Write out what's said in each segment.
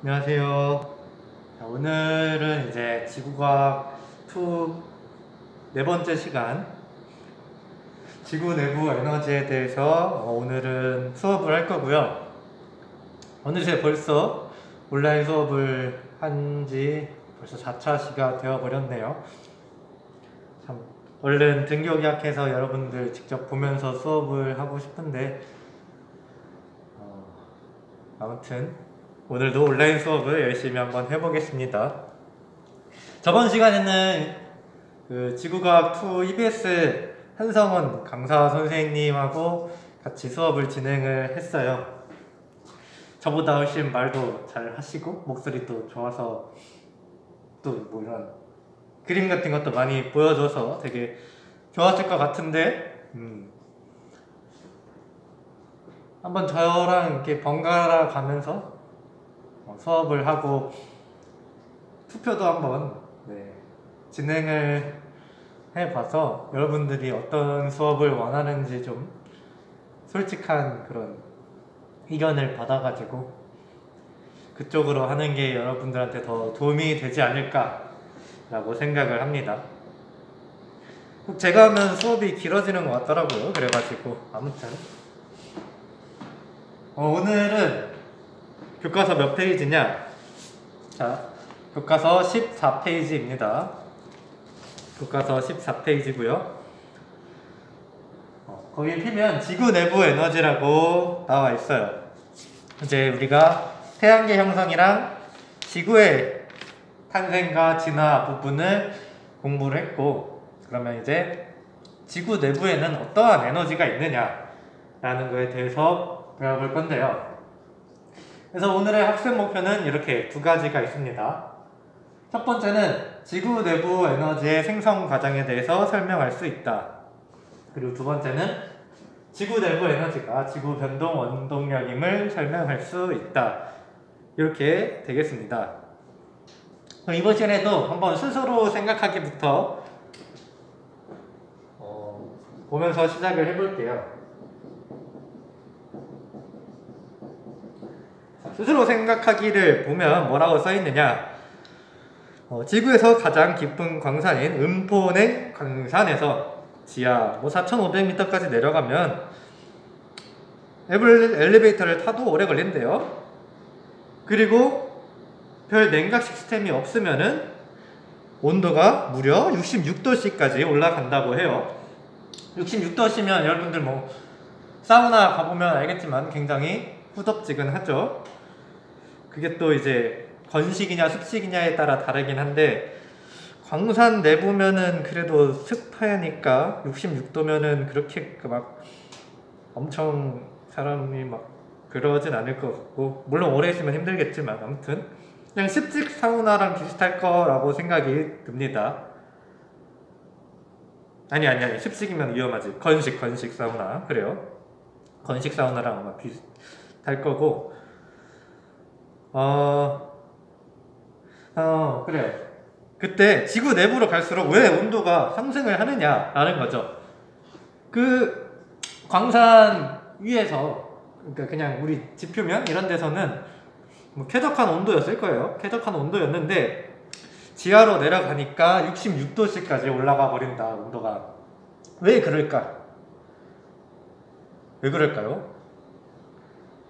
안녕하세요. 자, 오늘은 이제 지구과학 2 네 번째 시간 지구 내부 에너지에 대해서 오늘은 수업을 할 거고요. 어느새 벌써 온라인 수업을 한 지 벌써 4차시가 되어버렸네요. 참 얼른 등교 계약해서 여러분들 직접 보면서 수업을 하고 싶은데 아무튼 오늘도 온라인 수업을 열심히 한번 해보겠습니다. 저번 시간에는 그 지구과학2 EBS 한성원 강사 선생님하고 같이 수업을 진행을 했어요. 저보다 훨씬 말도 잘 하시고 목소리도 좋아서 또 뭐 이런 그림 같은 것도 많이 보여줘서 되게 좋았을 것 같은데 한번 저랑 이렇게 번갈아 가면서 수업을 하고 투표도 한번 진행을 해봐서 여러분들이 어떤 수업을 원하는지 좀 솔직한 그런 의견을 받아가지고 그쪽으로 하는 게 여러분들한테 더 도움이 되지 않을까 라고 생각을 합니다. 제가 하면 수업이 길어지는 것 같더라고요. 그래가지고 아무튼 오늘은 교과서 몇 페이지냐? 자, 교과서 14페이지입니다. 교과서 14페이지고요. 거기 피면 지구 내부 에너지라고 나와 있어요. 이제 우리가 태양계 형성이랑 지구의 탄생과 진화 부분을 공부를 했고, 그러면 이제 지구 내부에는 어떠한 에너지가 있느냐라는 거에 대해서 배워볼 건데요. 그래서 오늘의 학습 목표는 이렇게 두 가지가 있습니다. 첫 번째는 지구 내부 에너지의 생성 과정에 대해서 설명할 수 있다. 그리고 두 번째는 지구 내부 에너지가 지구 변동 원동력임을 설명할 수 있다. 이렇게 되겠습니다. 그럼 이번 시간에도 한번 스스로 생각하기부터 보면서 시작을 해볼게요. 스스로 생각하기를 보면 뭐라고 써있느냐? 지구에서 가장 깊은 광산인 음포냉 광산에서 지하 4,500m까지 내려가면 엘리베이터를 타도 오래 걸린대요. 그리고 별 냉각 시스템이 없으면은 온도가 무려 66도씨까지 올라간다고 해요. 66도씨면 여러분들 뭐 사우나 가보면 알겠지만 굉장히 후덥지근하죠. 그게 또 이제 건식이냐 습식이냐에 따라 다르긴 한데 광산 내부면은 그래도 습하니까 66도면은 그렇게 막 엄청 사람이 막 그러진 않을 것 같고, 물론 오래 있으면 힘들겠지만 아무튼 그냥 습식 사우나랑 비슷할 거라고 생각이 듭니다. 아니 습식이면 위험하지. 건식 사우나. 그래요. 건식 사우나랑 아마 비슷할 거고 그래요. 그때 지구 내부로 갈수록 왜 온도가 상승을 하느냐라는 거죠. 그 광산 위에서, 그러니까 그냥 우리 지표면 이런 데서는 뭐 쾌적한 온도였을 거예요. 쾌적한 온도였는데 지하로 내려가니까 66도씨까지 올라가 버린다, 온도가. 왜 그럴까? 왜 그럴까요?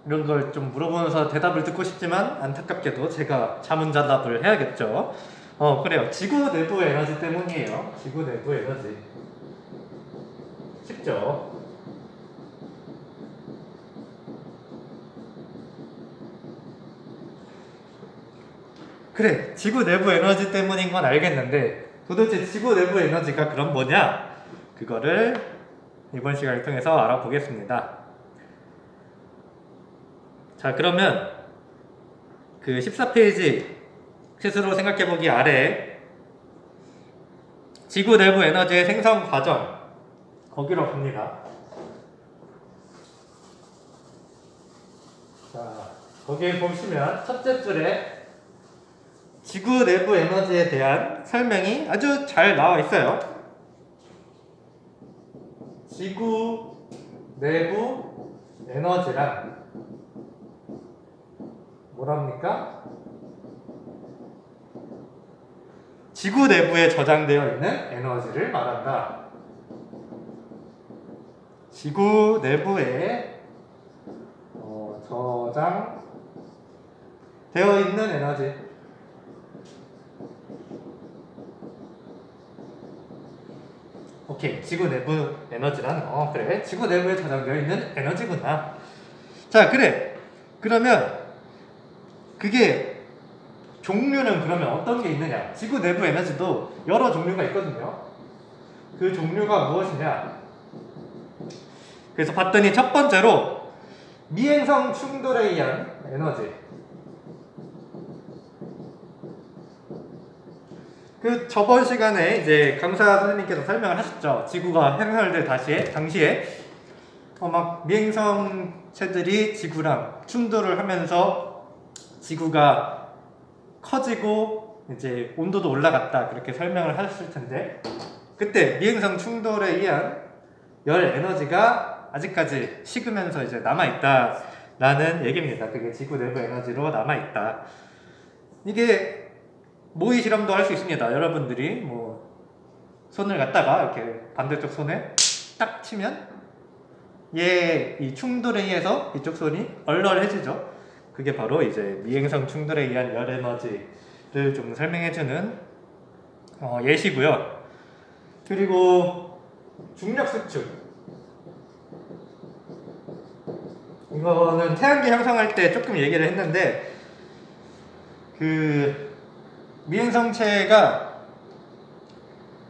이런 걸 좀 물어보면서 대답을 듣고 싶지만 안타깝게도 제가 자문자답을 해야겠죠. 그래요. 지구 내부 에너지 때문이에요. 지구 내부 에너지. 쉽죠? 그래, 지구 내부 에너지 때문인 건 알겠는데 도대체 지구 내부 에너지가 그럼 뭐냐? 그거를 이번 시간을 통해서 알아보겠습니다. 자, 그러면 그 14페이지 스스로 생각해보기 아래 지구 내부 에너지의 생성 과정, 거기로 갑니다. 자, 거기에 보시면 첫째 줄에 지구 내부 에너지에 대한 설명이 아주 잘 나와 있어요. 지구 내부 에너지란 뭐랍니까? 지구 내부에 저장되어 있는 에너지를 말한다. 지구 내부에 저장되어 있는 에너지. 오케이, 지구 내부 에너지란 그래, 지구 내부에 저장되어 있는 에너지구나. 자, 그래. 그러면 그게 종류는 그러면 어떤 게 있느냐? 지구 내부 에너지도 여러 종류가 있거든요. 그 종류가 무엇이냐? 그래서 봤더니 첫 번째로 미행성 충돌에 의한 에너지. 그 저번 시간에 이제 강사 선생님께서 설명을 하셨죠. 지구가 형성될 당시에 막 미행성체들이 지구랑 충돌을 하면서 지구가 커지고 이제 온도도 올라갔다, 그렇게 설명을 하셨을 텐데, 그때 미행성 충돌에 의한 열 에너지가 아직까지 식으면서 이제 남아있다라는 얘기입니다. 그게 지구 내부 에너지로 남아있다. 이게 모의 실험도 할 수 있습니다. 여러분들이 뭐 손을 갖다가 이렇게 반대쪽 손에 딱 치면 이 충돌에 의해서 이쪽 손이 얼얼해지죠. 그게 바로 이제 미행성 충돌에 의한 열 에너지를 좀 설명해주는 예시고요. 그리고 중력 수축. 이거는 태양계 형성할 때 조금 얘기를 했는데, 그 미행성체가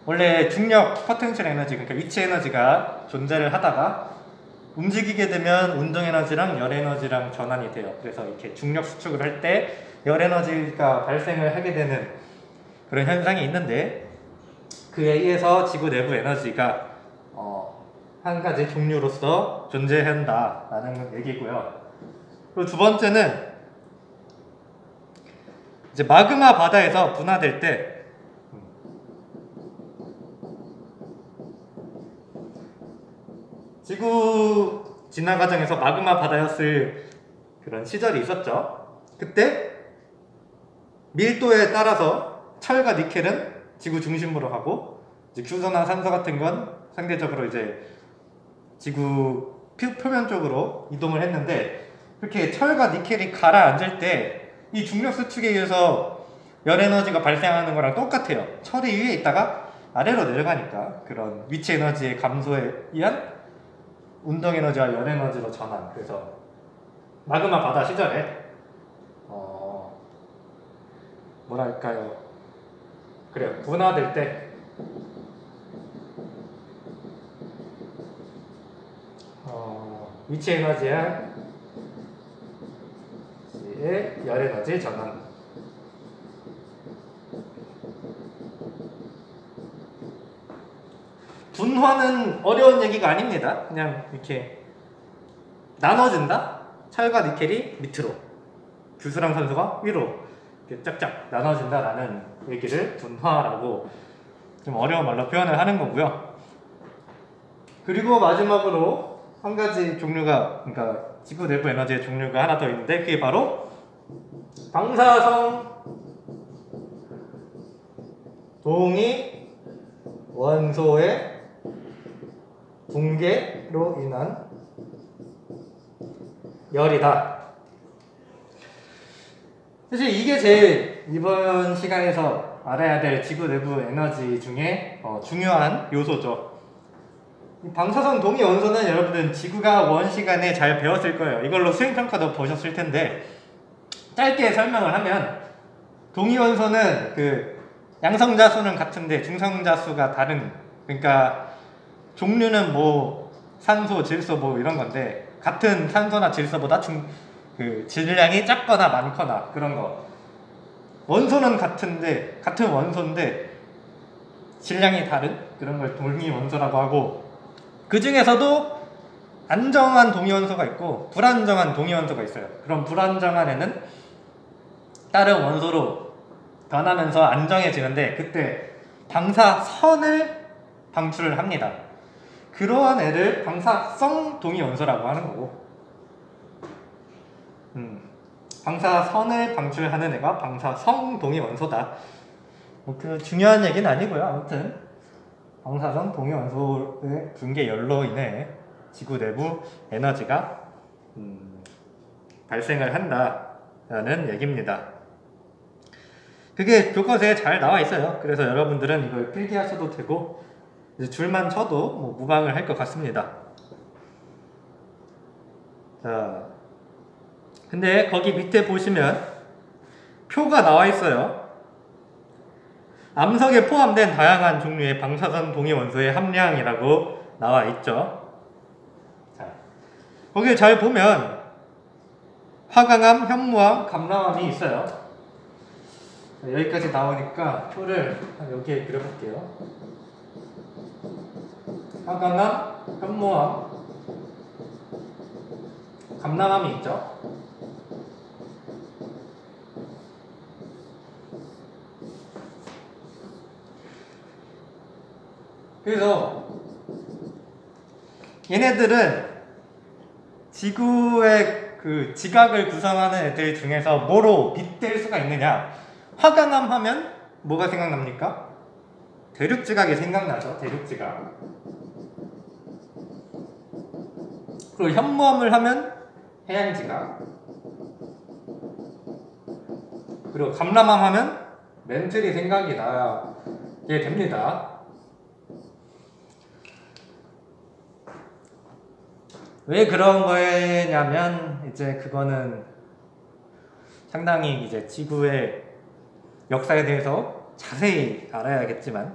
원래 중력 포텐셜 에너지, 그러니까 위치 에너지가 존재를 하다가 움직이게 되면 운동 에너지랑 열 에너지랑 전환이 돼요. 그래서 이렇게 중력 수축을 할 때 열 에너지가 발생을 하게 되는 그런 현상이 있는데, 그에 의해서 지구 내부 에너지가 한 가지 종류로서 존재한다라는 얘기고요. 그리고 두 번째는 이제 마그마 바다에서 분화될 때 지구 진화 과정에서 마그마 바다였을 그런 시절이 있었죠. 그때 밀도에 따라서 철과 니켈은 지구 중심으로 가고, 이제 규소나 산소 같은 건 상대적으로 이제 지구 표면 쪽으로 이동을 했는데, 그렇게 철과 니켈이 가라앉을 때 이 중력 수축에 의해서 열 에너지가 발생하는 거랑 똑같아요. 철이 위에 있다가 아래로 내려가니까 그런 위치 에너지의 감소에 의한 운동 에너지와 열 에너지로 전환. 그래서 마그마 바다 시절에 뭐랄까요, 그래요, 분화될 때 위치 에너지와 열 에너지 전환. 분화는 어려운 얘기가 아닙니다. 그냥 이렇게 나눠진다? 철과 니켈이 밑으로, 규소랑 산소가 위로 이렇게 쫙쫙 나눠진다라는 얘기를 분화라고 좀 어려운 말로 표현을 하는 거고요. 그리고 마지막으로 한 가지 종류가, 그러니까 지구 내부 에너지의 종류가 하나 더 있는데, 그게 바로 방사성 동위 원소의 붕괴로 인한 열이다. 사실 이게 제일 이번 시간에서 알아야 될 지구 내부 에너지 중에 중요한 요소죠. 방사성 동위 원소는 여러분은 지구가 원 시간에 잘 배웠을 거예요. 이걸로 수행평가도 보셨을 텐데, 짧게 설명을 하면 동위 원소는 그 양성자 수는 같은데 중성자 수가 다른, 그러니까 종류는 뭐 산소, 질소 뭐 이런 건데, 같은 산소나 질소보다 그 질량이 작거나 많거나 그런 거. 원소는 같은 원소인데 질량이 다른 그런 걸 동위 원소라고 하고, 그 중에서도 안정한 동위 원소가 있고 불안정한 동위 원소가 있어요. 그럼 불안정한 애는 다른 원소로 변하면서 안정해지는데, 그때 방사선을 방출을 합니다. 그러한 애를 방사성 동위 원소라고 하는 거고, 방사선을 방출하는 애가 방사성 동위 원소다. 뭐 그 중요한 얘기는 아니고요. 아무튼 방사선 동위 원소의 붕괴 열로 인해 지구 내부 에너지가 발생을 한다라는 얘기입니다. 그게 교과서에 잘 나와 있어요. 그래서 여러분들은 이걸 필기하셔도 되고 이제 줄만 쳐도 뭐 무방을 할 것 같습니다. 자, 근데 거기 밑에 보시면 표가 나와 있어요. 암석에 포함된 다양한 종류의 방사선 동위 원소의 함량이라고 나와 있죠. 자, 거기 잘 보면 화강암, 현무암, 감람암이 있어요. 자, 여기까지 나오니까 표를 여기에 그려볼게요. 화강암, 현무암, 감람암이 있죠. 그래서 얘네들은 지구의 그 지각을 구성하는 애들 중에서 뭐로 빗댈 수가 있느냐? 화강암 하면 뭐가 생각납니까? 대륙지각이 생각나죠. 대륙지각. 그리고 현무암을 하면 해양지각. 그리고 감람암 하면 멘틀이 생각이 나게 됩니다. 왜 그런 거냐면 이제 그거는 상당히 이제 지구의 역사에 대해서 자세히 알아야겠지만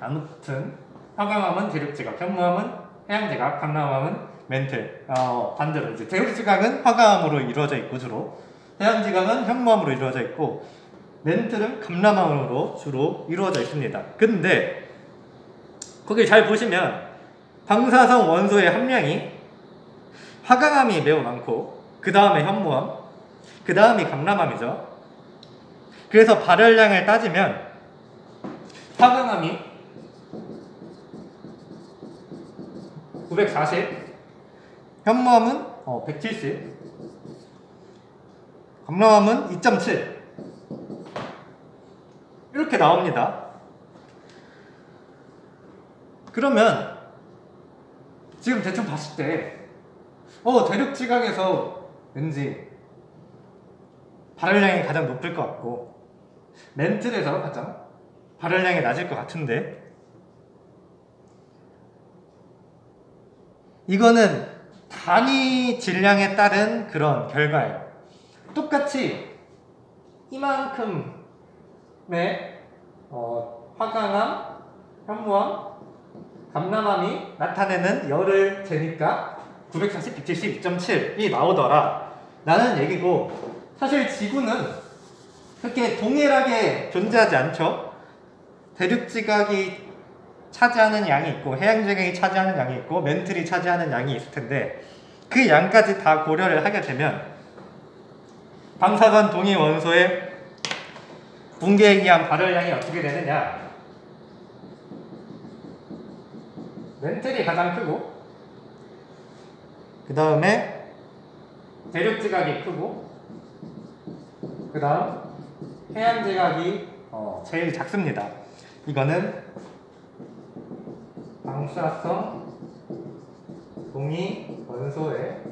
아무튼 화강암은 대륙지각, 현무암은 해양지각, 감람암은 멘틀. 반대로 이제 대륙지각은 화강암으로 이루어져 있고 주로 해양지각은 현무암으로 이루어져 있고 멘틀은 감람암으로 주로 이루어져 있습니다. 근데 거기 잘 보시면 방사성 원소의 함량이 화강암이 매우 많고 그 다음에 현무암, 그 다음이 감람암이죠. 그래서 발열량을 따지면 화강암이 940, 현무암은 170, 감람암은 2.7 이렇게 나옵니다. 그러면 지금 대충 봤을 때 대륙지각에서 왠지 발열량이 가장 높을 것 같고 멘틀에서 가장 발열량이 낮을 것 같은데 이거는 단위 질량에 따른 그런 결과예요. 똑같이 이만큼의 화강암, 현무암, 감람암이 나타내는 열을 재니까 940, 170, 2.7이 나오더라 라는 얘기고 사실 지구는 그렇게 동일하게 존재하지 않죠. 대륙지각이 차지하는 양이 있고 해양지각이 차지하는 양이 있고 멘틀이 차지하는 양이 있을 텐데 그 양까지 다 고려를 하게 되면 방사선 동위 원소의 붕괴에 의한 발열량이 어떻게 되느냐? 멘틀이 가장 크고 그 다음에 대륙지각이 크고 그 다음 해양지각이 제일 작습니다. 이거는 방사성 동위 원소의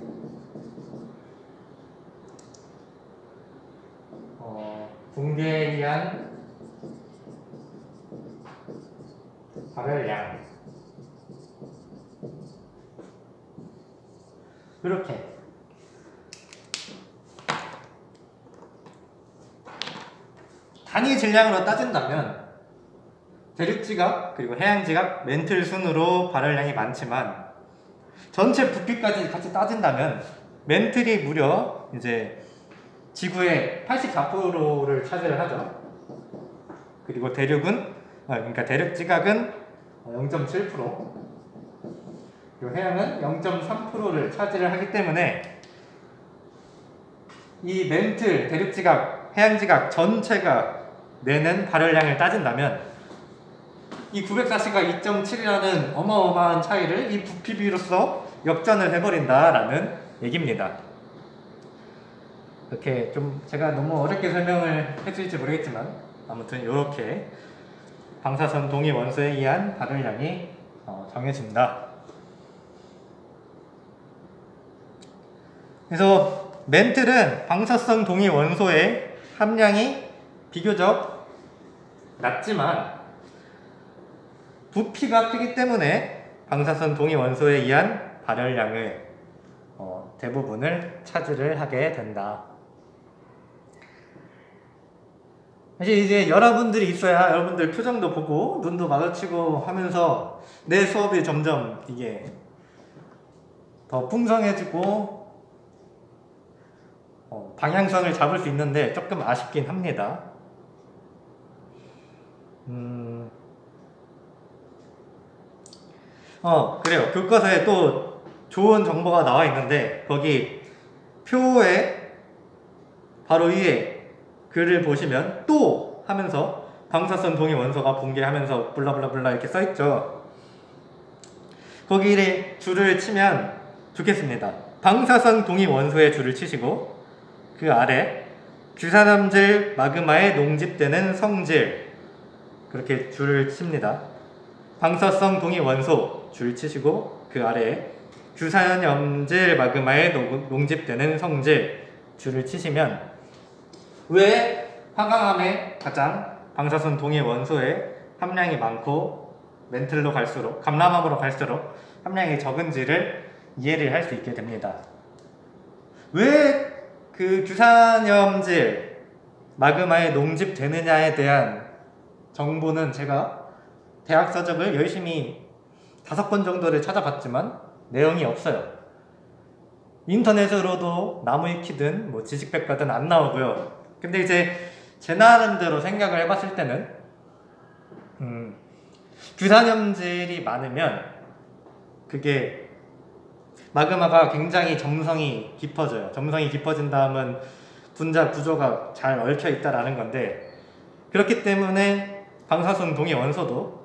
붕괴에 의한 발열량 이렇게 단위 질량으로 따진다면 대륙지각 그리고 해양지각 멘틀 순으로 발열량이 많지만 전체 부피까지 같이 따진다면 멘틀이 무려 이제 지구의 84%를 차지를 하죠. 그리고 그러니까 대륙지각은 0.7%, 그리고 해양은 0.3%를 차지를 하기 때문에 이 멘틀, 대륙지각, 해양지각 전체가 내는 발열량을 따진다면 이 940과 2.7이라는 어마어마한 차이를 이 부피 비로써 역전을 해버린다라는 얘기입니다. 이렇게 좀 제가 너무 어렵게 설명을 해드릴지 모르겠지만 아무튼 이렇게 방사선 동위 원소에 의한 발열량이 정해진다. 그래서 멘틀은 방사성 동위 원소의 함량이 비교적 낮지만 부피가 크기 때문에 방사선 동위 원소에 의한 발열량을 대부분을 차지를 하게 된다. 사실 이제 여러분들이 있어야 여러분들 표정도 보고 눈도 마주치고 하면서 내 수업이 점점 이게 더 풍성해지고 방향성을 잡을 수 있는데 조금 아쉽긴 합니다. 그래요. 교과서에 또 좋은 정보가 나와 있는데 거기 표에 바로 위에 글을 보시면 또 하면서 방사선 동위 원소가 붕괴하면서 블라블라블라 이렇게 써있죠. 거기에 줄을 치면 좋겠습니다. 방사선 동위 원소의 줄을 치시고 그 아래 규산염질 마그마에 농집되는 성질 그렇게 줄을 칩니다. 방사성 동위 원소 줄 치시고 그 아래에 규산염질 마그마에 농집되는 성질 줄을 치시면 왜 화강암에 가장 방사선 동위 원소의 함량이 많고 멘틀로 갈수록 감람암으로 갈수록 함량이 적은지를 이해를 할 수 있게 됩니다. 왜 그 규산염질 마그마에 농집되느냐에 대한 정보는 제가 대학 서적을 열심히 5권 정도를 찾아봤지만 내용이 없어요. 인터넷으로도 나무위키든 뭐 지식백과든 안 나오고요. 근데 이제 제 나름대로 생각을 해봤을 때는 규산염질이 많으면 그게 마그마가 굉장히 점성이 깊어져요. 점성이 깊어진 다음은 분자 구조가 잘 얽혀 있다라는 건데 그렇기 때문에 방사선 동위 원소도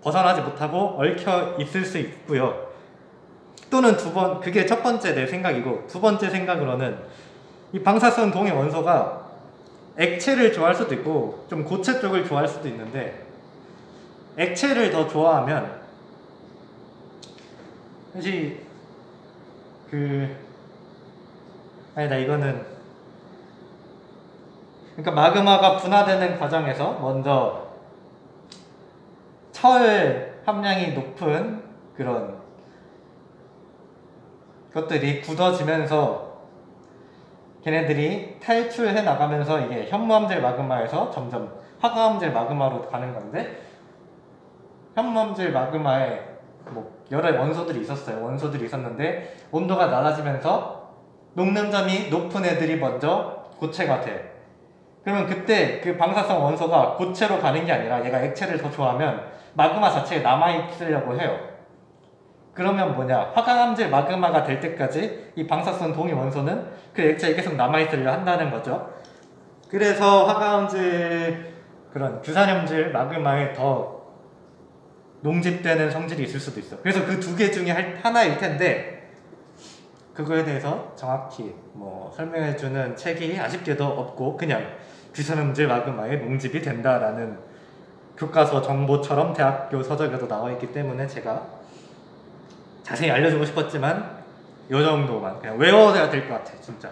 벗어나지 못하고 얽혀 있을 수 있고요. 또는 그게 첫 번째 내 생각이고 두 번째 생각으로는 이 방사선 동위 원소가 액체를 좋아할 수도 있고 좀 고체 쪽을 좋아할 수도 있는데 액체를 더 좋아하면 사실 아니다 이거는 그러니까 마그마가 분화되는 과정에서 먼저 철 함량이 높은 그런 것들이 굳어지면서 걔네들이 탈출해 나가면서 이게 현무암질 마그마에서 점점 화강암질 마그마로 가는 건데 현무암질 마그마에 뭐 여러 원소들이 있었어요. 원소들이 있었는데 온도가 낮아지면서 녹는 점이 높은 애들이 먼저 고체가 돼. 그러면 그때 그 방사성 원소가 고체로 가는 게 아니라 얘가 액체를 더 좋아하면 마그마 자체에 남아있으려고 해요. 그러면 뭐냐, 화강암질 마그마가 될 때까지 이 방사선 동위 원소는 그 액체에 계속 남아있으려 한다는 거죠. 그래서 화강암질 그런 규산염질 마그마에 더 농집되는 성질이 있을 수도 있어. 그래서 그 두 개 중에 하나일 텐데 그거에 대해서 정확히 뭐 설명해주는 책이 아쉽게도 없고 그냥 규산염질 마그마에 농집이 된다라는 교과서 정보처럼 대학교 서적에도 나와 있기 때문에 제가 자세히 알려주고 싶었지만 요 정도만 그냥 외워야 될 것 같아 진짜.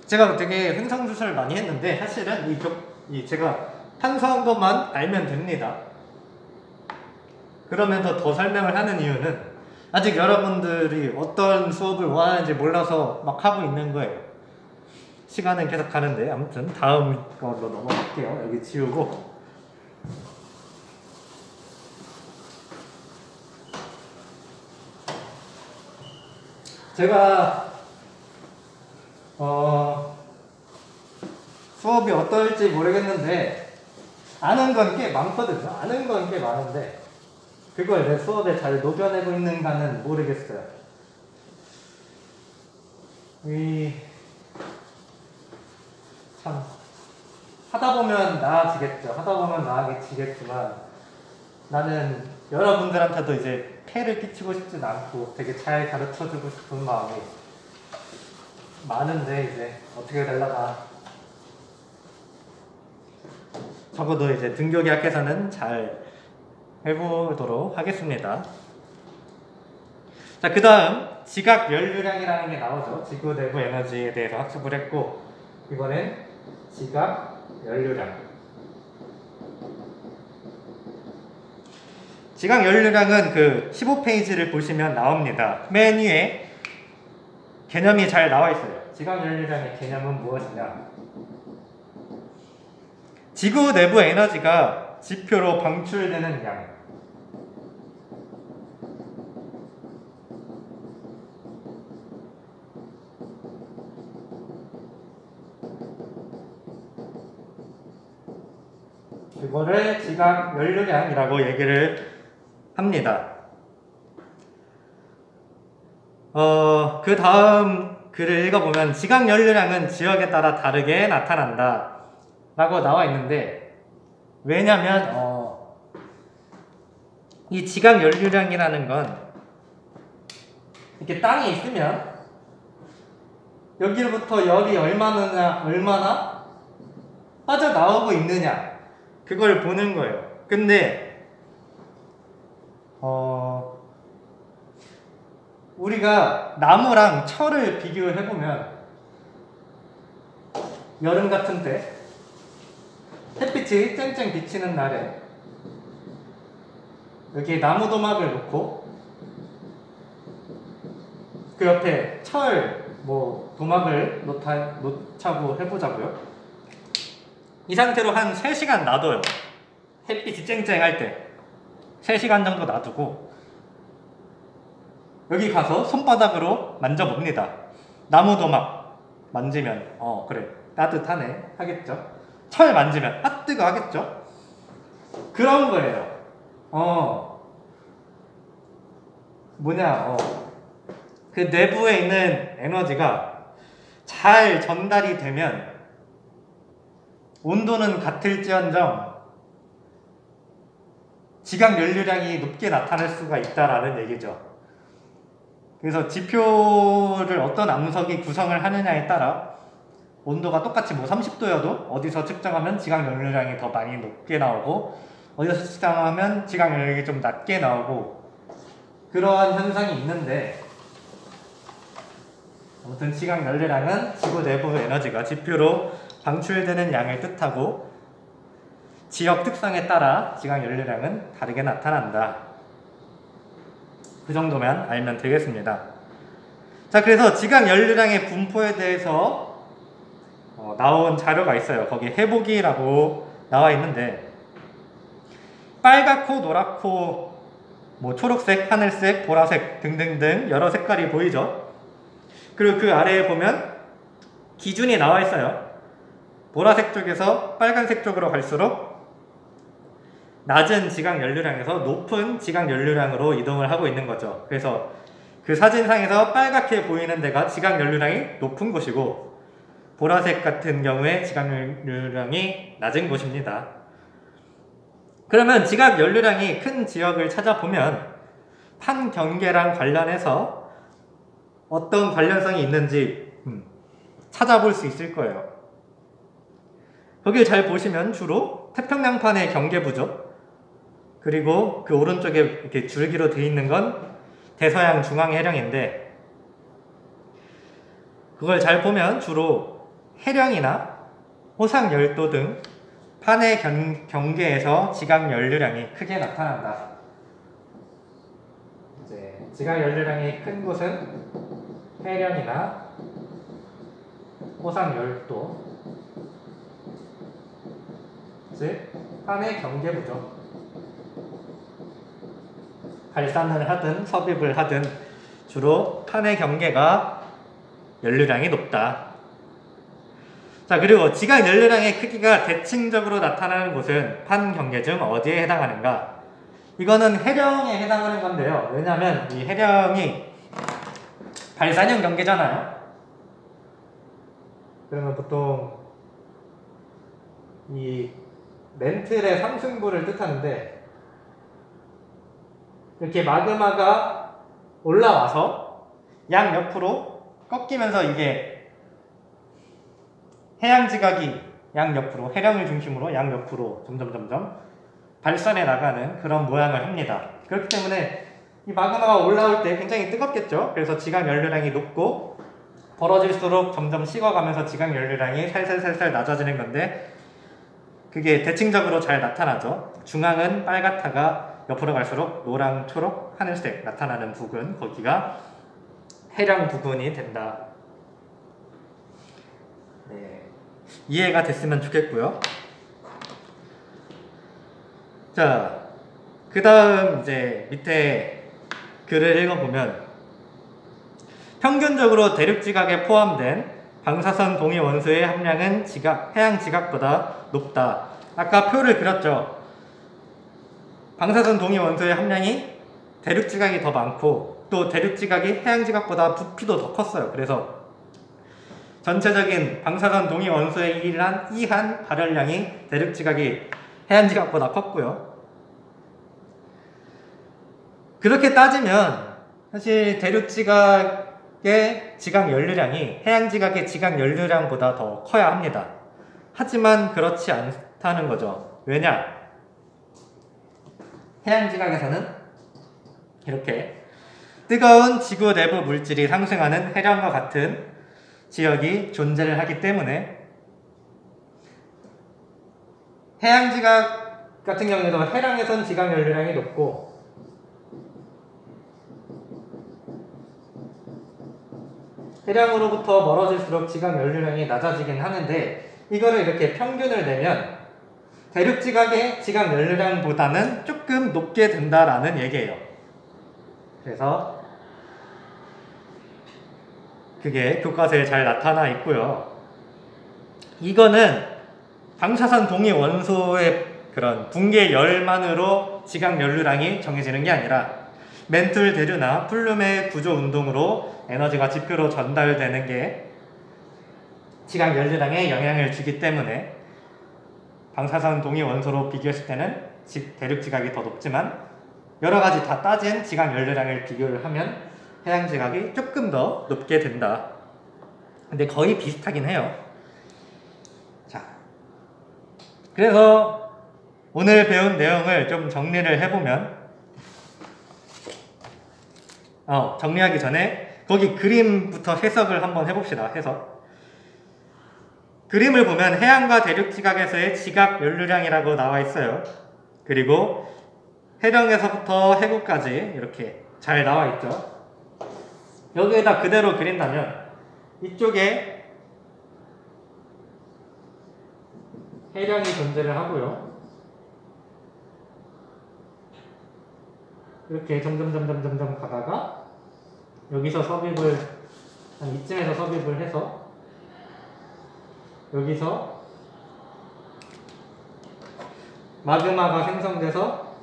제가 되게 횡성주설을 많이 했는데 사실은 제가 탄소한 것만 알면 됩니다. 그러면서 더 설명을 하는 이유는 아직 여러분들이 어떤 수업을 원하는지 몰라서 막 하고 있는 거예요. 시간은 계속 가는데 아무튼 다음 걸로 넘어갈게요. 여기 지우고 제가 수업이 어떨지 모르겠는데 아는 건 꽤 많거든요. 아는 건 꽤 많은데 그걸 내 수업에 잘 녹여내고 있는가는 모르겠어요. 참 하다 보면 나아지겠죠. 하다 보면 나아지겠지만 나는 여러분들한테도 이제 폐를 끼치고 싶진 않고 되게 잘 가르쳐주고 싶은 마음이 많은데 이제 어떻게 되려나. 적어도 이제 등교계약에서는 잘 해보도록 하겠습니다. 자, 그 다음 지각 연료량이라는 게 나오죠. 지구 내부 에너지에 대해서 학습을 했고, 이번엔 지각 연료량. 지각 연료량은 그 15페이지를 보시면 나옵니다. 맨 위에 개념이 잘 나와 있어요. 지각 연료량의 개념은 무엇이냐? 지구 내부 에너지가 지표로 방출되는 양. 이거를 지각 연료량이라고 얘기를 합니다. 그 다음 글을 읽어보면 지각 연료량은 지역에 따라 다르게 나타난다 라고 나와 있는데, 왜냐면 이 지각 연료량이라는 건 이렇게 땅에 있으면 여기로부터 열이 얼마나 빠져나오고 있느냐, 그걸 보는 거예요. 근데 우리가 나무랑 철을 비교해보면 여름 같은 때 햇빛이 쨍쨍 비치는 날에 여기에 나무 도막을 놓고 그 옆에 철 도막을 놓자고 해보자고요. 이 상태로 한 3시간 놔둬요. 햇빛이 쨍쨍할 때 3시간 정도 놔두고 여기 가서 손바닥으로 만져봅니다. 나무 도막 만지면 그래 따뜻하네 하겠죠. 철 만지면 뜨거 하겠죠. 그런 거예요. 그 내부에 있는 에너지가 잘 전달이 되면 온도는 같을지언정 지각 연료량이 높게 나타날 수가 있다라는 얘기죠. 그래서 지표를 어떤 암석이 구성을 하느냐에 따라 온도가 똑같이 30도여도 어디서 측정하면 지각 연료량이 더 많이 높게 나오고 어디서 측정하면 지각 연료량이 좀 낮게 나오고 그러한 현상이 있는데, 아무튼 지각 연료량은 지구 내부 에너지가 지표로 방출되는 양을 뜻하고 지역 특성에 따라 지각 연료량은 다르게 나타난다. 그 정도만 알면 되겠습니다. 자, 그래서 지각 연료량의 분포에 대해서 나온 자료가 있어요. 거기 해보기라고 나와 있는데 빨갛고 노랗고 초록색, 하늘색, 보라색 등등등 여러 색깔이 보이죠. 그리고 그 아래에 보면 기준이 나와 있어요. 보라색 쪽에서 빨간색 쪽으로 갈수록 낮은 지각 연료량에서 높은 지각 연료량으로 이동을 하고 있는 거죠. 그래서 그 사진상에서 빨갛게 보이는 데가 지각 연료량이 높은 곳이고 보라색 같은 경우에 지각 연료량이 낮은 곳입니다. 그러면 지각 연료량이 큰 지역을 찾아보면 판경계랑 관련해서 어떤 관련성이 있는지 찾아볼 수 있을 거예요. 거기를 잘 보시면 주로 태평양판의 경계부죠. 그리고 그 오른쪽에 이렇게 줄기로 되어 있는 건 대서양 중앙해령인데, 그걸 잘 보면 주로 해령이나 호상열도 등 판의 경계에서 지각 연료량이 크게 나타난다. 이제 지각 연료량이 큰 곳은 해령이나 호상열도, 즉 판의 경계부죠. 발산을 하든 섭입을 하든 주로 판의 경계가 연료량이 높다. 자, 그리고 지각 연료량의 크기가 대칭적으로 나타나는 곳은 판 경계 중 어디에 해당하는가? 이거는 해령에 해당하는 건데요. 왜냐하면 이 해령이 발산형 경계잖아요. 그러면 보통 이 멘틀의 상승부를 뜻하는데, 이렇게 마그마가 올라와서 양옆으로 꺾이면서 이게 해양 지각이 양옆으로, 해령을 중심으로 양옆으로 점점 발산해 나가는 그런 모양을 합니다. 그렇기 때문에 이 마그마가 올라올 때 굉장히 뜨겁겠죠. 그래서 지각 연료량이 높고 벌어질수록 점점 식어가면서 지각 연료량이 살살살살 낮아지는 건데, 그게 대칭적으로 잘 나타나죠. 중앙은 빨갛다가 옆으로 갈수록 노랑, 초록, 하늘색 나타나는 부분, 거기가 해령 부분이 된다. 네, 이해가 됐으면 좋겠고요. 자, 그 다음 이제 밑에 글을 읽어보면, 평균적으로 대륙지각에 포함된 방사선 동위 원소의 함량은 해양 지각보다 높다. 아까 표를 그렸죠. 방사선 동위 원소의 함량이 대륙지각이 더 많고, 또 대륙지각이 해양 지각보다 부피도 더 컸어요. 그래서 전체적인 방사선 동위 원소의 이한 발열량이 대륙지각이 해양 지각보다 컸고요. 그렇게 따지면 사실 대륙지각의 지각 연료량이 해양 지각의 지각 연료량보다 더 커야 합니다. 하지만 그렇지 않다는 거죠. 왜냐? 해양 지각에서는 이렇게 뜨거운 지구 내부 물질이 상승하는 해령과 같은 지역이 존재를 하기 때문에, 해양 지각 같은 경우에도 해령에선 지각 연료량이 높고 해령으로부터 멀어질수록 지각 연료량이 낮아지긴 하는데, 이거를 이렇게 평균을 내면 대륙지각의 지각 연료량보다는 조금 높게 된다라는 얘기예요. 그래서 그게 교과서에 잘 나타나 있고요. 이거는 방사선 동위 원소의 그런 붕괴 열만으로 지각 연료량이 정해지는 게 아니라, 멘툴 대류나 플룸의 구조 운동으로 에너지가 지표로 전달되는 게 지각 연료량에 영향을 주기 때문에, 방사선 동위 원소로 비교했을 때는 대륙 지각이 더 높지만, 여러 가지 다 따진 지각 연료량을 비교를 하면 해양 지각이 조금 더 높게 된다. 근데 거의 비슷하긴 해요. 자, 그래서 오늘 배운 내용을 좀 정리를 해보면, 정리하기 전에 거기 그림부터 해석을 한번 해봅시다. 해석. 그림을 보면 해양과 대륙 지각에서의 지각 연료량이라고 나와 있어요. 그리고 해령에서부터 해구까지 이렇게 잘 나와 있죠. 여기에다 그대로 그린다면 이쪽에 해령이 존재를 하고요. 이렇게 점점 가다가 여기서 섭입을, 한 이쯤에서 섭입을 해서 여기서 마그마가 생성돼서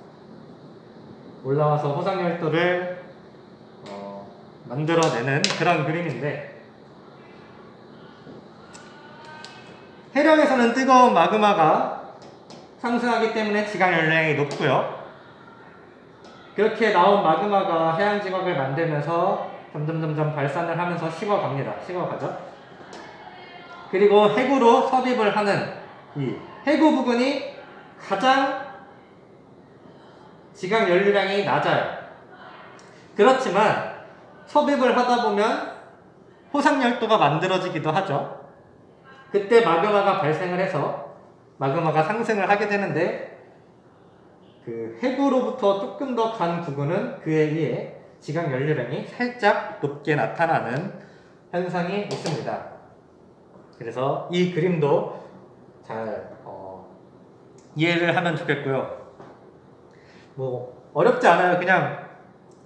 올라와서 호상열도를 만들어내는 그런 그림인데, 해령에서는 뜨거운 마그마가 상승하기 때문에 지각 연료량이 높고요. 그렇게 나온 마그마가 해양 지각을 만들면서 점점 발산을 하면서 식어가죠. 그리고 해구로 섭입을 하는 이 해구 부분이 가장 지각 연료량이 낮아요. 그렇지만 섭입을 하다 보면 호상열도가 만들어지기도 하죠. 그때 마그마가 발생을 해서 마그마가 상승을 하게 되는데, 그 해구로부터 조금 더 간 부분은 그에 의해 지각 연료량이 살짝 높게 나타나는 현상이 있습니다. 그래서 이 그림도 잘 이해를 하면 좋겠고요. 뭐 어렵지 않아요. 그냥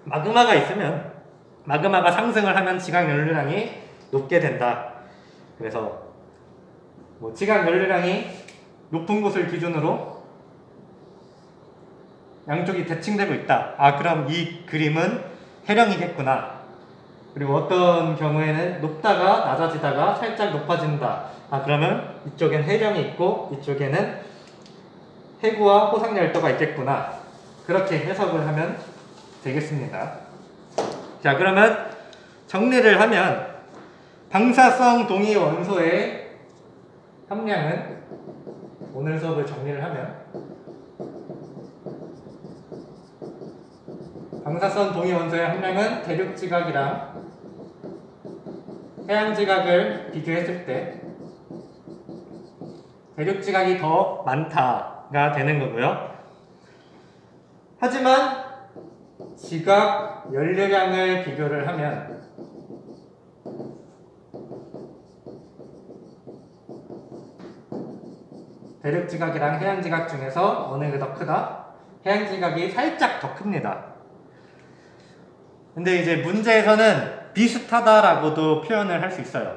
마그마가 있으면, 마그마가 상승을 하면 지각 연료량이 높게 된다. 그래서 뭐 지각 연료량이 높은 곳을 기준으로 양쪽이 대칭되고 있다. 그럼 이 그림은 해령이겠구나. 그리고 어떤 경우에는 높다가 낮아지다가 살짝 높아진다. 그러면 이쪽엔 해령이 있고 이쪽에는 해구와 호상열도가 있겠구나. 그렇게 해석을 하면 되겠습니다. 자, 그러면 정리를 하면 방사성 동위 원소의 함량은 오늘 수업을 정리를 하면 방사선 동위 원소의 함량은 대륙지각이랑 해양지각을 비교했을 때 대륙지각이 더 많다가 되는 거고요. 하지만 지각 연료량을 비교를 하면 대륙지각이랑 해양지각 중에서 어느 게 더 크다? 해양지각이 살짝 더 큽니다. 근데 이제 문제에서는 비슷하다라고도 표현을 할 수 있어요.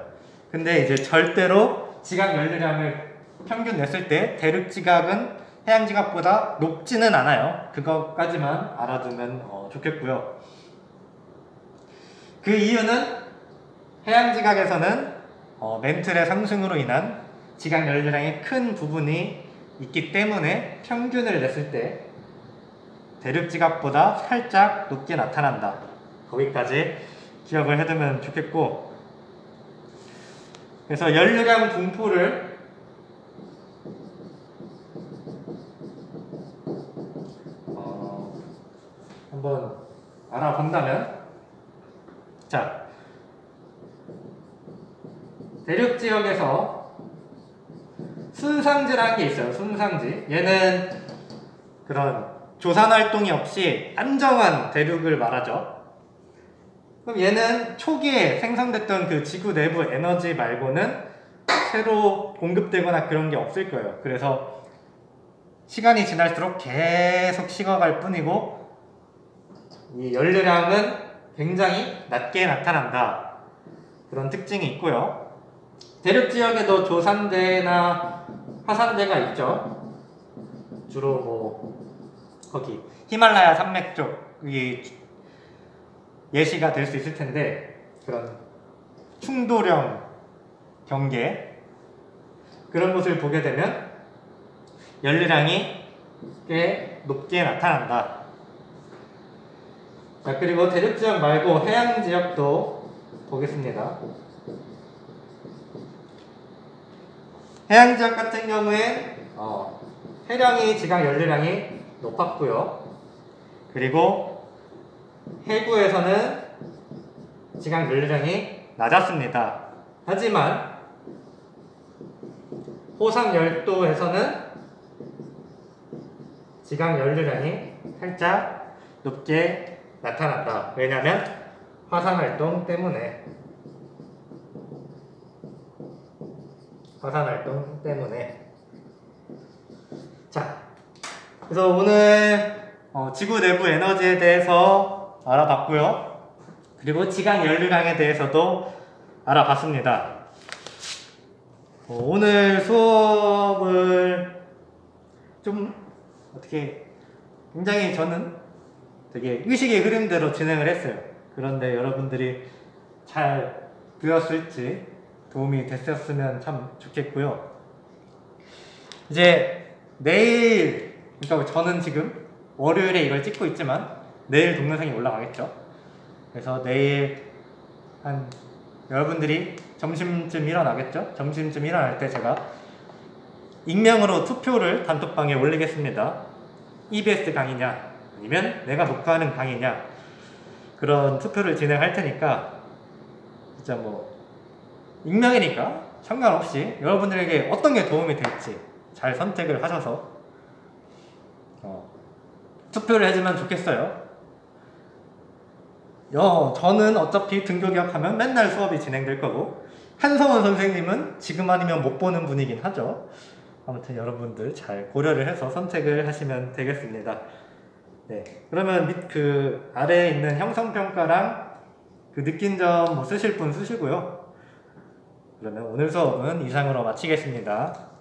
근데 이제 절대로 지각 연료량을 평균 냈을 때 대륙지각은 해양지각보다 높지는 않아요. 그것까지만 알아두면 좋겠고요. 그 이유는 해양지각에서는 멘틀의 상승으로 인한 지각 연료량이 큰 부분이 있기 때문에 평균을 냈을 때 대륙지각보다 살짝 높게 나타난다. 거기까지 기억을 해두면 좋겠고, 그래서 연료량 분포를 한번 알아본다면, 자, 대륙 지역에서 순상지라는 게 있어요. 순상지. 얘는 그런 조산 활동이 없이 안정한 대륙을 말하죠. 그럼 얘는 초기에 생성됐던 그 지구 내부 에너지 말고는 새로 공급되거나 그런 게 없을 거예요. 그래서 시간이 지날수록 계속 식어갈 뿐이고 이 연료량은 굉장히 낮게 나타난다. 그런 특징이 있고요. 대륙 지역에도 조산대나 화산대가 있죠. 주로 뭐 거기 히말라야 산맥 쪽이 예시가 될 수 있을 텐데, 그런 충돌형 경계 그런 곳을 보게 되면 연료량이 꽤 높게 나타난다. 자, 그리고 대륙 지역 말고 해양 지역도 보겠습니다. 해양 지역 같은 경우엔 해령이 지각 연료량이 높았고요. 그리고 해구에서는 지각 연료량이 낮았습니다. 하지만 호상 열도에서는 지각 연료량이 살짝 높게 나타난다. 왜냐하면 화산 활동 때문에. 자, 그래서 오늘 지구 내부 에너지에 대해서 알아봤고요. 그리고 지각 연료량에 대해서도 알아봤습니다. 오늘 수업을 좀 어떻게 굉장히 저는 되게 의식의 흐름대로 진행을 했어요. 그런데 여러분들이 잘 들었을지 도움이 됐었으면 참 좋겠고요. 이제 내일, 그러니까 저는 지금 월요일에 이걸 찍고 있지만 내일 동영상이 올라가겠죠. 그래서 내일 여러분들이 점심쯤 일어나겠죠. 점심쯤 일어날 때 제가 익명으로 투표를 단톡방에 올리겠습니다. EBS 강의냐 아니면 내가 녹화하는 강의냐, 그런 투표를 진행할 테니까 진짜 뭐 익명이니까 상관없이 여러분들에게 어떤 게 도움이 될지 잘 선택을 하셔서 투표를 해주면 좋겠어요. 저는 어차피 등교 개학하면 맨날 수업이 진행될 거고, 한성원 선생님은 지금 아니면 못 보는 분이긴 하죠. 아무튼 여러분들 잘 고려를 해서 선택을 하시면 되겠습니다. 네, 그러면 그 아래에 있는 형성평가랑 그 느낀 점 뭐 쓰실 분 쓰시고요. 그러면 오늘 수업은 이상으로 마치겠습니다.